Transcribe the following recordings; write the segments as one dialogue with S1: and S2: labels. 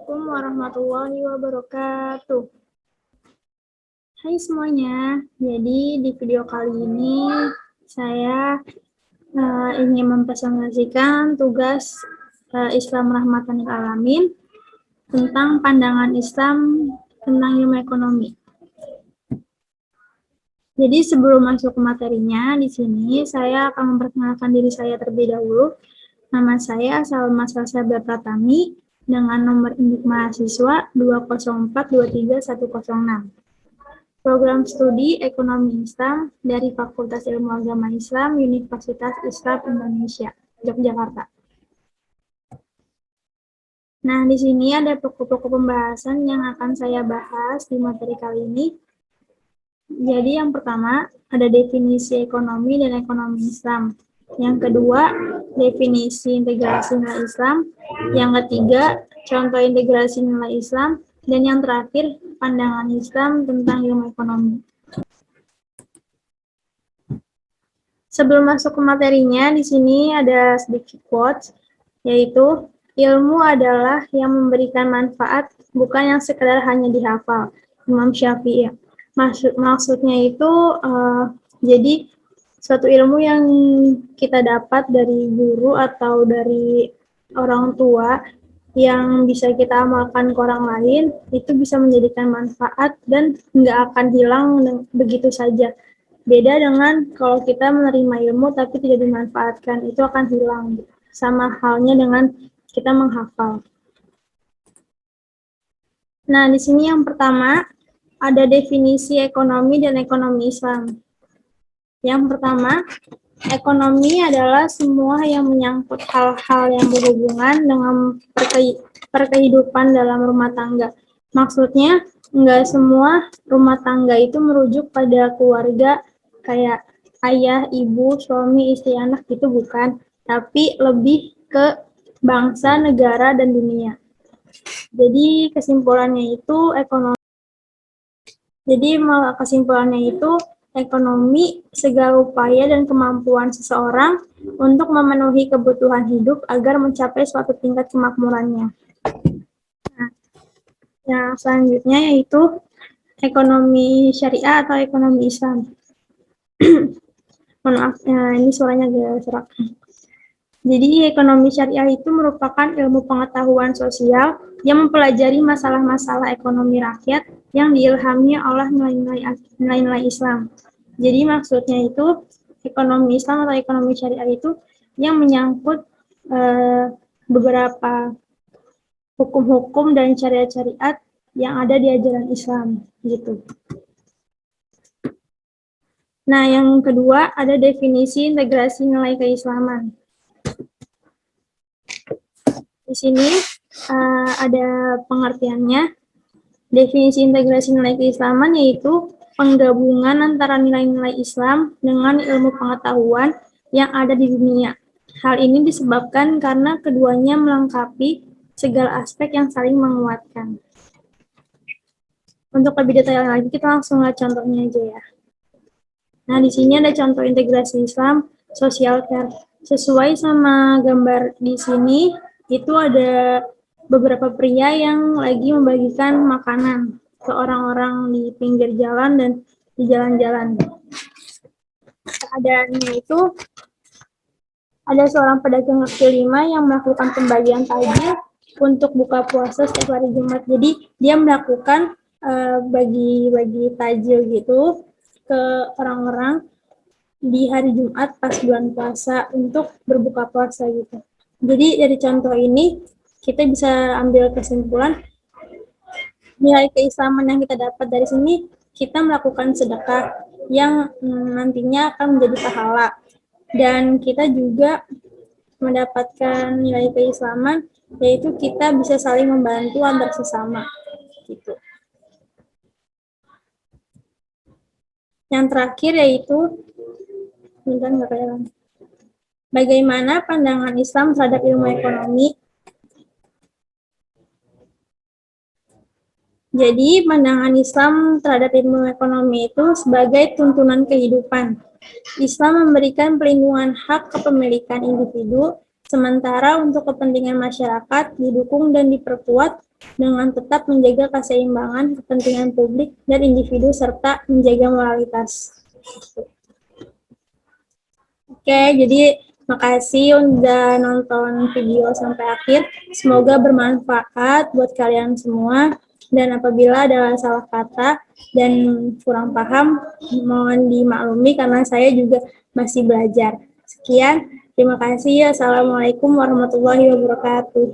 S1: Assalamualaikum warahmatullahi wabarakatuh. Hai semuanya, jadi di video kali ini saya ingin mempresentasikan tugas Islam Rahmatan lil Alamin tentang pandangan Islam tentang ilmu ekonomi. Jadi sebelum masuk ke materinya, di sini saya akan memperkenalkan diri saya terlebih dahulu. Nama saya Salma Salsabila Pratami dengan nomor induk mahasiswa 204231106. Program studi Ekonomi Islam dari Fakultas Ilmu Agama Islam Universitas Islam Indonesia, Yogyakarta. Nah, di sini ada pokok-pokok pembahasan yang akan saya bahas di materi kali ini. Jadi yang pertama, ada definisi ekonomi dan ekonomi Islam. Yang kedua, definisi integrasi nilai Islam. Yang ketiga, contoh integrasi nilai Islam. Dan yang terakhir, pandangan Islam tentang ilmu ekonomi. Sebelum masuk ke materinya, di sini ada sedikit quotes, yaitu ilmu adalah yang memberikan manfaat, bukan yang sekedar hanya dihafal. Imam Syafi'i. Maksudnya itu, jadi suatu ilmu yang kita dapat dari guru atau dari orang tua yang bisa kita amalkan ke orang lain, itu bisa menjadikan manfaat dan nggak akan hilang begitu saja. Beda dengan kalau kita menerima ilmu tapi tidak dimanfaatkan, itu akan hilang. Sama halnya dengan kita menghafal. Nah, di sini yang pertama, ada definisi ekonomi dan ekonomi Islam. Yang pertama, ekonomi adalah semua yang menyangkut hal-hal yang berhubungan dengan perkehidupan dalam rumah tangga. Maksudnya, nggak semua rumah tangga itu merujuk pada keluarga kayak ayah, ibu, suami, istri, anak, gitu bukan. Tapi lebih ke bangsa, negara, dan dunia. Jadi kesimpulannya itu ekonomi segala upaya dan kemampuan seseorang untuk memenuhi kebutuhan hidup agar mencapai suatu tingkat kemakmurannya. Nah, yang selanjutnya yaitu ekonomi syariah atau ekonomi Islam. Mohon maaf, ini suaranya agak serak. Jadi ekonomi syariah itu merupakan ilmu pengetahuan sosial yang mempelajari masalah-masalah ekonomi rakyat yang diilhami oleh nilai-nilai Islam. Jadi maksudnya itu ekonomi Islam atau ekonomi syariah itu yang menyangkut beberapa hukum-hukum dan syariat-syariat yang ada di ajaran Islam gitu. Nah, yang kedua ada definisi integrasi nilai keislaman. Di sini ada pengertiannya. Definisi integrasi nilai keislaman yaitu penggabungan antara nilai-nilai Islam dengan ilmu pengetahuan yang ada di dunia. Hal ini disebabkan karena keduanya melengkapi segala aspek yang saling menguatkan. Untuk lebih detail lagi, kita langsung lihat contohnya aja ya. Nah, di sini ada contoh integrasi Islam, social care. Sesuai sama gambar di sini, itu ada beberapa pria yang lagi membagikan makanan ke orang-orang di pinggir jalan dan di jalan-jalan. Keadaannya itu ada seorang pedagang kaki lima yang melakukan pembagian takjil untuk buka puasa setiap hari Jumat. Jadi dia melakukan bagi-bagi takjil gitu ke orang-orang di hari Jumat pas bulan puasa untuk berbuka puasa gitu. Jadi dari contoh ini kita bisa ambil kesimpulan nilai keislaman yang kita dapat dari sini, kita melakukan sedekah yang nantinya akan menjadi pahala. Dan kita juga mendapatkan nilai keislaman, yaitu kita bisa saling membantu antar sesama. Gitu. Yang terakhir yaitu bagaimana pandangan Islam terhadap ilmu ekonomi. Jadi, pandangan Islam terhadap ilmu ekonomi itu sebagai tuntunan kehidupan. Islam memberikan perlindungan hak kepemilikan individu Sementara untuk kepentingan masyarakat didukung dan diperkuat dengan tetap menjaga keseimbangan kepentingan publik dan individu serta menjaga moralitas. Oke, jadi makasih udah nonton video sampai akhir. Semoga bermanfaat buat kalian semua. Dan apabila ada salah kata dan kurang paham, mohon dimaklumi karena saya juga masih belajar. Sekian, terima kasih. Assalamualaikum warahmatullahi wabarakatuh.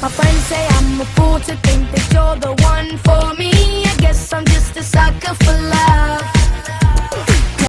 S2: My friends say I'm a fool to think that you're the one for me. I guess I'm just a sucker for love.